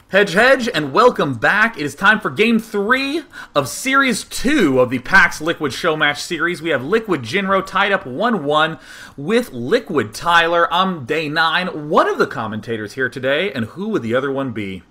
Hedge, hedge, and welcome back. It is time for Game 3 of Series 2 of the PAX Liquid Showmatch series. We have Liquid Jinro tied up 1-1 with Liquid Tyler. I'm Day9, one of the commentators here today, and who would the other one be?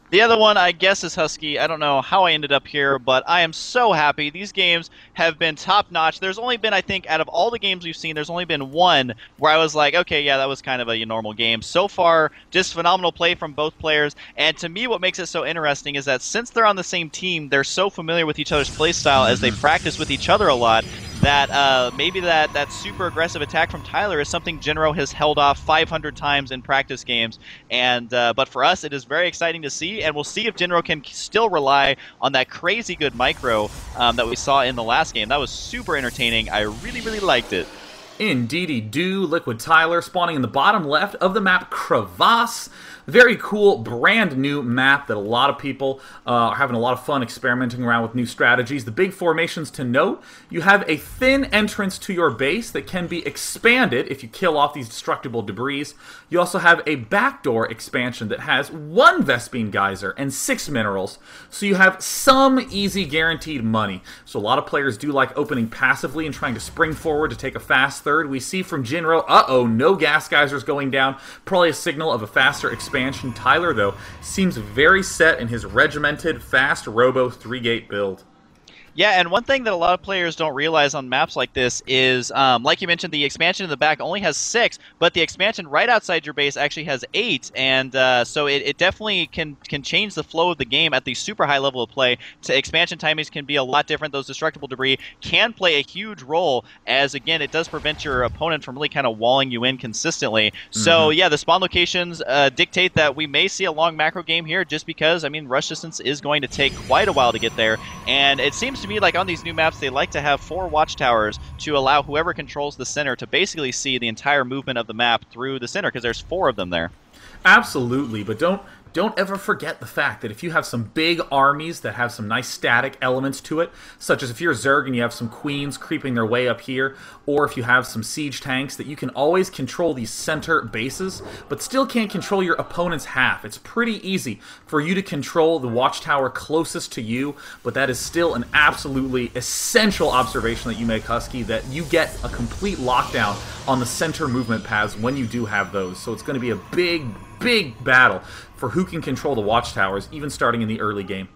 The other one, I guess, is Husky. I don't know how I ended up here, but I am so happy. These games have been top-notch. There's only been, I think, out of all the games we've seen, there's only been one where I was like, okay, yeah, that was kind of a normal game. So far, just phenomenal play from both players. And to me, what makes it so interesting is that since they're on the same team, they're so familiar with each other's playstyle as they practice with each other a lot, that maybe that super aggressive attack from Tyler is something Jinro has held off 500 times in practice games. And but for us, it is very exciting to see, and we'll see if Jinro can still rely on that crazy good micro that we saw in the last game. That was super entertaining. I really, really liked it. Indeedy do. Liquid Tyler spawning in the bottom left of the map Crevasse. Very cool, brand new map that a lot of people are having a lot of fun experimenting around with new strategies. The big formations to note: you have a thin entrance to your base that can be expanded if you kill off these destructible debris. You also have a backdoor expansion that has 1 Vespene Geyser and 6 minerals, so you have some easy guaranteed money. So a lot of players do like opening passively and trying to spring forward to take a fast third. We see from Jinro, no gas geysers going down, probably a signal of a faster expansion. Tyler, though, seems very set in his regimented, fast robo 3-gate build. Yeah, and one thing that a lot of players don't realize on maps like this is, like you mentioned, the expansion in the back only has 6, but the expansion right outside your base actually has 8, and so it definitely can change the flow of the game at the super high level of play. Expansion timings can be a lot different. Those destructible debris can play a huge role, as, again, it does prevent your opponent from really kind of walling you in consistently. So, yeah, the spawn locations dictate that we may see a long macro game here, just because, I mean, rush distance is going to take quite a while to get there, and it seems to me like on these new maps they like to have 4 watchtowers to allow whoever controls the center to basically see the entire movement of the map through the center, because there's 4 of them there. Absolutely, but don't ever forget the fact that if you have some big armies that have some nice static elements to it, such as if you're Zerg and you have some queens creeping their way up here, or if you have some siege tanks, that you can always control these center bases, but still can't control your opponent's half. It's pretty easy for you to control the watchtower closest to you, but that is still an absolutely essential observation that you make, Husky, that you get a complete lockdown on the center movement paths when you do have those. So it's going to be a big battle for who can control the watchtowers, even starting in the early game.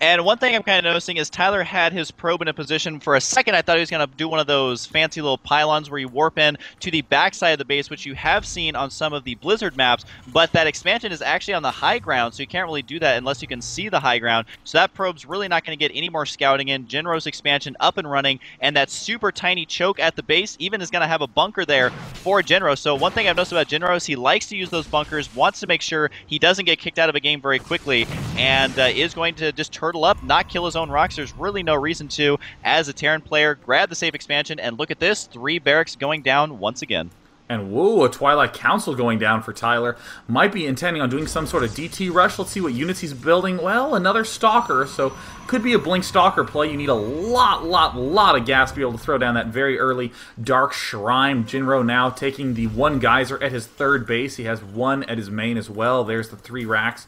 And one thing I'm kind of noticing is Tyler had his probe in a position. For a second, I thought he was going to do one of those fancy little pylons where you warp in to the backside of the base, which you have seen on some of the Blizzard maps, but that expansion is actually on the high ground, so you can't really do that unless you can see the high ground. So that probe's really not going to get any more scouting in. Jinro's expansion up and running, and that super tiny choke at the base even is going to have a bunker there for Jinro. So one thing I've noticed about Jinro is he likes to use those bunkers, wants to make sure he doesn't get kicked out of a game very quickly, and is going to just turtle up, not kill his own rocks. There's really no reason to, as a Terran player. Grab the safe expansion, and look at this, 3 barracks going down once again. And whoa, a Twilight Council going down for Tyler. Might be intending on doing some sort of DT rush. Let's see what units he's building. Well, another Stalker, so could be a Blink Stalker play. You need a lot of gas to be able to throw down that very early Dark Shrine. Jinro now taking the 1 Geyser at his 3rd base. He has 1 at his main as well. There's the 3 racks.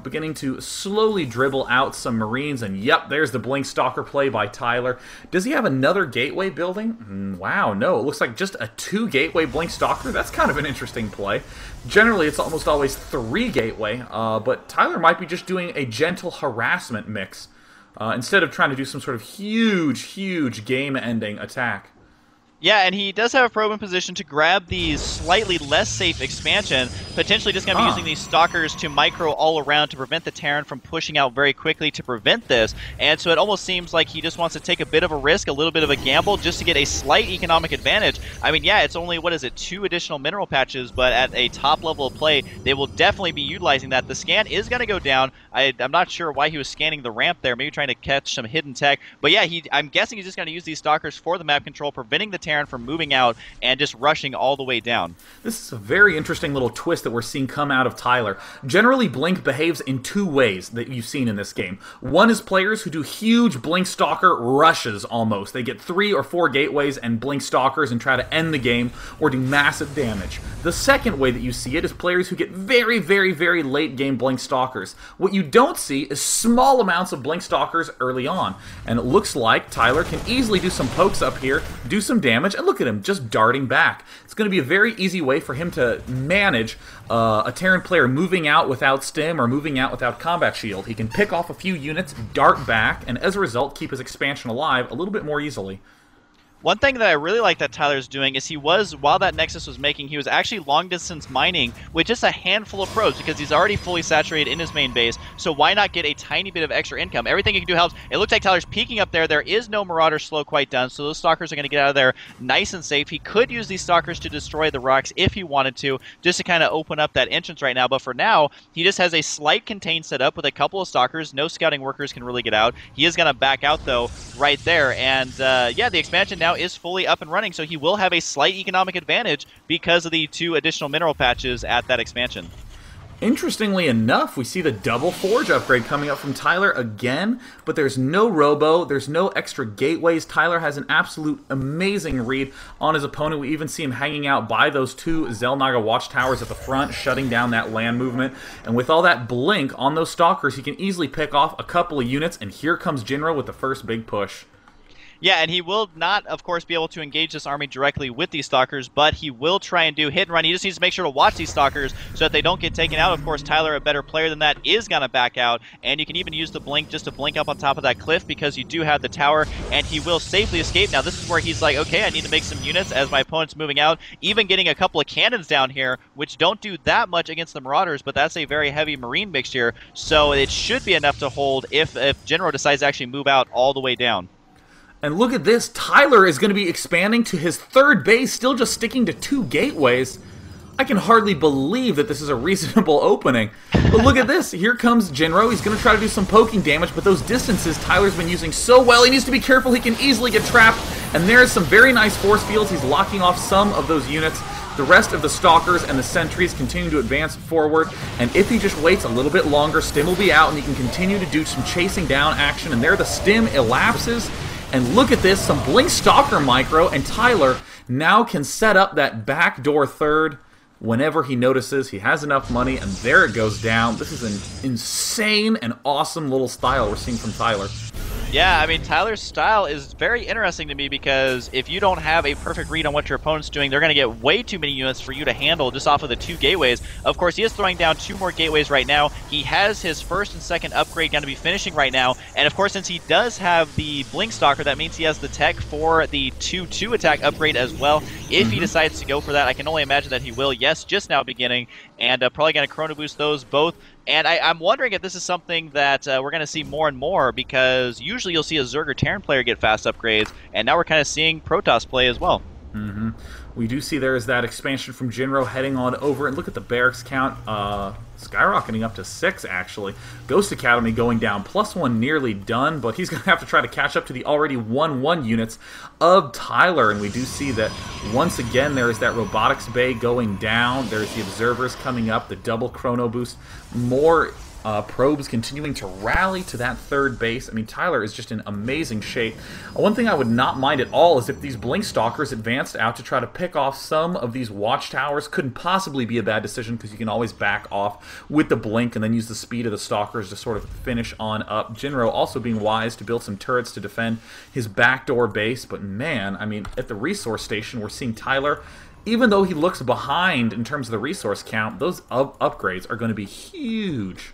Beginning to slowly dribble out some Marines, and yep, there's the Blink Stalker play by Tyler. Does he have another gateway building? Wow, no, it looks like just a 2 gateway Blink Stalker. That's kind of an interesting play. Generally, it's almost always 3 gateway, but Tyler might be just doing a gentle harassment mix instead of trying to do some sort of huge game-ending attack. Yeah, and he does have a probe in position to grab the slightly less safe expansion, potentially just going to be using these Stalkers to micro all around to prevent the Terran from pushing out very quickly to prevent this. And so it almost seems like he just wants to take a bit of a risk, a little bit of a gamble, just to get a slight economic advantage. I mean, yeah, it's only, 2 additional mineral patches, but at a top level of play, they will definitely be utilizing that. The scan is going to go down. I'm not sure why he was scanning the ramp there, maybe trying to catch some hidden tech. But yeah, I'm guessing he's just going to use these Stalkers for the map control, preventing the Terran from moving out and just rushing all the way down. This is a very interesting little twist that we're seeing come out of Tyler. Generally, Blink behaves in two ways that you've seen in this game. One is players who do huge Blink Stalker rushes almost. They get 3 or 4 gateways and Blink Stalkers and try to end the game or do massive damage. The second way that you see it is players who get very, very, very late game Blink Stalkers. What you don't see is small amounts of Blink Stalkers early on. And it looks like Tyler can easily do some pokes up here, do some damage, and look at him just darting back. It's going to be a very easy way for him to manage a Terran player moving out without stim or moving out without combat shield. He can pick off a few units, dart back, and as a result keep his expansion alive a little bit more easily. One thing that I really like that Tyler's doing is while that Nexus was making, he was actually long-distance mining with just a handful of probes because he's already fully saturated in his main base, so why not get a tiny bit of extra income? Everything he can do helps. It looks like Tyler's peeking up there. There is no Marauder slow quite done, so those Stalkers are going to get out of there nice and safe. He could use these Stalkers to destroy the rocks if he wanted to, just to kind of open up that entrance right now, but for now, he just has a slight contain set up with a couple of Stalkers. No scouting workers can really get out. He is going to back out, though, right there, and yeah, the expansion now is fully up and running, so he will have a slight economic advantage because of the 2 additional mineral patches at that expansion. Interestingly enough, we see the double forge upgrade coming up from Tyler again, but there's no robo, there's no extra gateways. Tyler has an absolute amazing read on his opponent. We even see him hanging out by those 2 Xel'Naga watchtowers at the front, shutting down that land movement. And with all that blink on those Stalkers, he can easily pick off a couple of units, and here comes Jinro with the first big push. Yeah, and he will not, of course, be able to engage this army directly with these Stalkers, but he will try and do hit and run. He just needs to make sure to watch these Stalkers so that they don't get taken out. Of course, Tyler, a better player than that, is going to back out, and you can even use the blink just to blink up on top of that cliff because you do have the tower, and he will safely escape. Now, this is where he's like, okay, I need to make some units as my opponent's moving out, even getting a couple of cannons down here, which don't do that much against the Marauders, but that's a very heavy Marine mixture, so it should be enough to hold if Jinro decides to actually move out all the way down. And look at this, Tyler is going to be expanding to his 3rd base, still just sticking to 2 gateways. I can hardly believe that this is a reasonable opening. But look at this, here comes Jinro. He's going to try to do some poking damage, but those distances Tyler's been using so well, he needs to be careful, he can easily get trapped. And there's some very nice force fields, he's locking off some of those units. The rest of the Stalkers and the Sentries continue to advance forward, and if he just waits a little bit longer, Stim will be out, and he can continue to do some chasing down action, and there the Stim elapses. And look at this, some Blink Stalker micro, and Tyler now can set up that backdoor 3rd whenever he notices he has enough money, and there it goes down. This is an insane and awesome little style we're seeing from Tyler. Yeah, I mean, Tyler's style is very interesting to me because if you don't have a perfect read on what your opponent's doing, they're going to get way too many units for you to handle just off of the 2 gateways. Of course, he is throwing down 2 more gateways right now. He has his 1st and 2nd upgrade going to be finishing right now. And of course, since he does have the Blink Stalker, that means he has the tech for the 2/2 attack upgrade as well. If he decides to go for that, I can only imagine that he will. Yes, just now beginning, and probably going to chrono boost those both. And I'm wondering if this is something that we're going to see more and more, because usually you'll see a Zerg or Terran player get fast upgrades, and now we're kind of seeing Protoss play as well. We do see there is that expansion from Jinro heading on over, and look at the barracks count, skyrocketing up to 6 actually. Ghost Academy going down, +1 nearly done, but he's going to have to try to catch up to the already 1/1 units of Tyler, and we do see that once again there is that robotics bay going down, there's the observers coming up, the double chrono boost, more probes continuing to rally to that 3rd base. I mean, Tyler is just in amazing shape. One thing I would not mind at all is if these Blink Stalkers advanced out to try to pick off some of these watchtowers. Couldn't possibly be a bad decision because you can always back off with the Blink and then use the speed of the Stalkers to sort of finish on up. Jinro also being wise to build some turrets to defend his backdoor base, but man, I mean, at the resource station, we're seeing Tyler, even though he looks behind in terms of the resource count, those upgrades are going to be huge.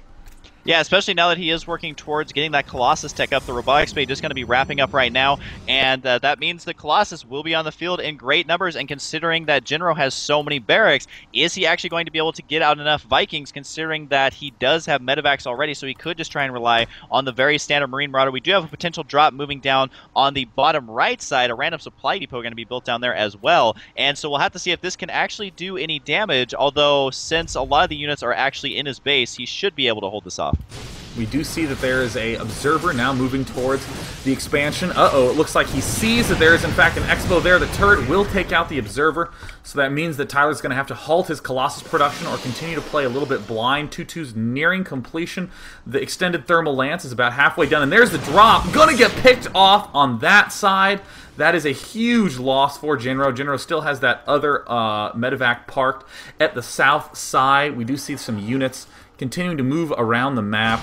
Yeah, especially now that he is working towards getting that Colossus tech up. The robotics bay just going to be wrapping up right now, and that means the Colossus will be on the field in great numbers, and considering that Jinro has so many barracks, is he actually going to be able to get out enough Vikings, considering that he does have medevacs already, so he could just try and rely on the very standard Marine Marauder. We do have a potential drop moving down on the bottom right side, a random supply depot going to be built down there as well, and so we'll have to see if this can actually do any damage, although since a lot of the units are actually in his base, he should be able to hold this off. We do see that there is a observer now moving towards the expansion. Uh-oh, it looks like he sees that there is in fact an expo there. The turret will take out the observer, so that means that Tyler's going to have to halt his Colossus production or continue to play a little bit blind. 2-2's nearing completion. The extended thermal lance is about halfway done, and there's the drop. Gonna get picked off on that side. That is a huge loss for Jinro. Jinro still has that other medevac parked at the south side. We do see some units continuing to move around the map.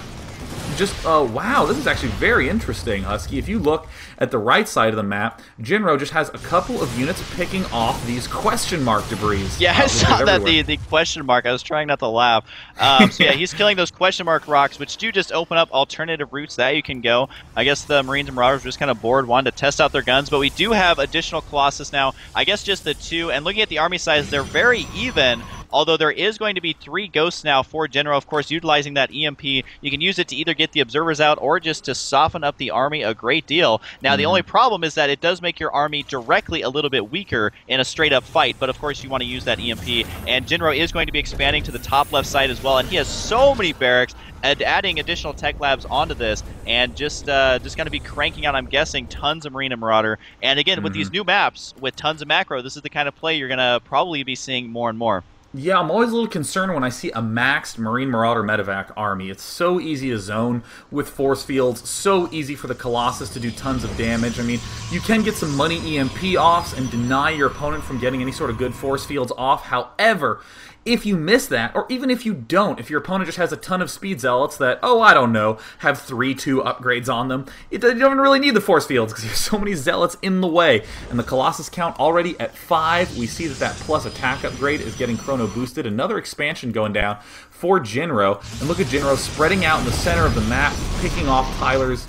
Just, wow, this is actually very interesting, Husky. If you look at the right side of the map, Jinro just has a couple of units picking off these question mark debris. Yeah, I saw that, the question mark. I was trying not to laugh. So yeah, he's killing those question mark rocks, which do just open up alternative routes that you can go. I guess the Marines and Marauders were just kind of bored, wanted to test out their guns, but we do have additional Colossus now. I guess just the 2, and looking at the army size, they're very even. Although there is going to be 3 ghosts now for Jinro, of course, utilizing that EMP. You can use it to either get the observers out or just to soften up the army a great deal. Now, the only problem is that it does make your army directly a little bit weaker in a straight-up fight, but of course you want to use that EMP. And Jinro is going to be expanding to the top left side as well, and he has so many barracks, and adding additional tech labs onto this, and just going to be cranking out, I'm guessing, tons of Marine and Marauder. And again, with these new maps, with tons of macro, this is the kind of play you're going to probably be seeing more and more. Yeah, I'm always a little concerned when I see a maxed Marine Marauder medevac army. It's so easy to zone with force fields, so easy for the Colossus to do tons of damage. I mean, you can get some money EMP offs and deny your opponent from getting any sort of good force fields off. However, if you miss that, or even if you don't, if your opponent just has a ton of speed zealots that, oh, I don't know, have 3-2 upgrades on them, you don't really need the force fields because there's so many zealots in the way. And the Colossus count already at 5. We see that that plus attack upgrade is getting chrono boosted. Another expansion going down for Jinro. And look at Jinro spreading out in the center of the map, picking off Tyler's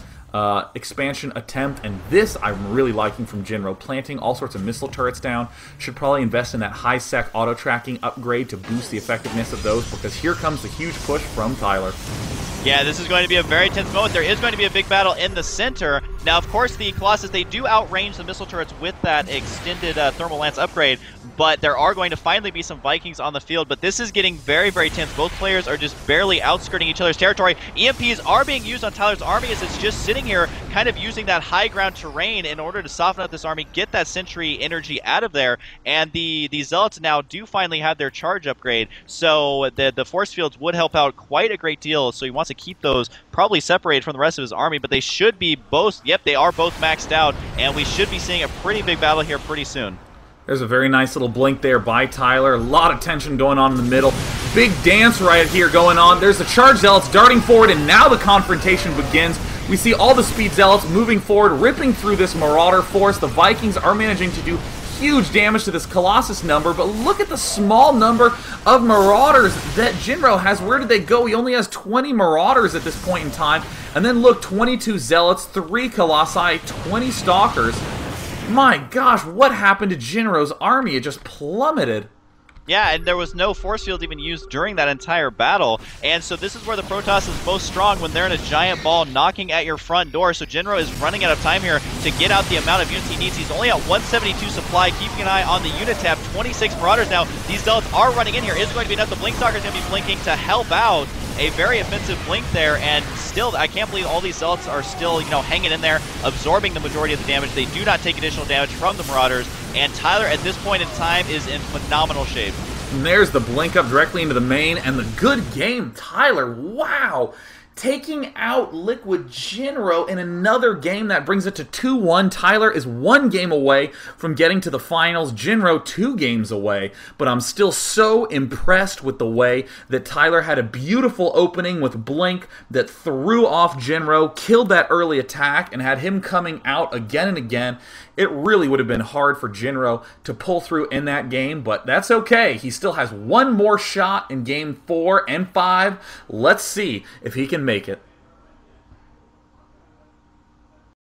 expansion attempt, and this I'm really liking from Jinro, planting all sorts of missile turrets down. Should probably invest in that high-sec auto-tracking upgrade to boost the effectiveness of those, because here comes the huge push from Tyler. Yeah, this is going to be a very tense moment. There is going to be a big battle in the center. Now, of course, the Colossus, they do outrange the missile turrets with that extended thermal lance upgrade, but there are going to finally be some Vikings on the field. But this is getting very, very tense. Both players are just barely outskirting each other's territory. EMPs are being used on Tyler's army as it's just sitting here kind of using that high ground terrain in order to soften up this army, get that sentry energy out of there. And the Zealots now do finally have their charge upgrade, so the force fields would help out quite a great deal. So he wants to keep those probably separated from the rest of his army, but they should be both, yep, they are both maxed out, and we should be seeing a pretty big battle here pretty soon. There's a very nice little blink there by Tyler. A lot of tension going on in the middle. Big dance right here going on. There's the charge zealots darting forward, and now the confrontation begins. We see all the speed zealots moving forward, ripping through this Marauder force. The Vikings are managing to do huge damage to this Colossus number, but look at the small number of Marauders that Jinro has. Where did they go? He only has 20 Marauders at this point in time. And then look, 22 Zealots, 3 Colossi, 20 Stalkers. My gosh, what happened to Jinro's army? It just plummeted. Yeah, and there was no force field even used during that entire battle. And so this is where the Protoss is most strong, when they're in a giant ball knocking at your front door. So Jinro is running out of time here to get out the amount of units he needs. He's only at 172 supply, keeping an eye on the unit tab. 26 Marauders now. These Zealots are running in here. Is going to be enough. The Blink Stalker is going to be blinking to help out. A very offensive blink there, and still, I can't believe all these Zealots are still, hanging in there, absorbing the majority of the damage. They do not take additional damage from the Marauders, and Tyler, at this point in time, is in phenomenal shape. And there's the blink up directly into the main, and the good game, Tyler. Wow! Taking out Liquid Jinro in another game that brings it to 2-1. Tyler is 1 game away from getting to the finals. Jinro 2 games away. But I'm still so impressed with the way that Tyler had a beautiful opening with Blink that threw off Jinro, killed that early attack, and had him coming out again and again. It really would have been hard for Jinro to pull through in that game, but that's okay. He still has 1 more shot in game 4 and 5. Let's see if he can make it.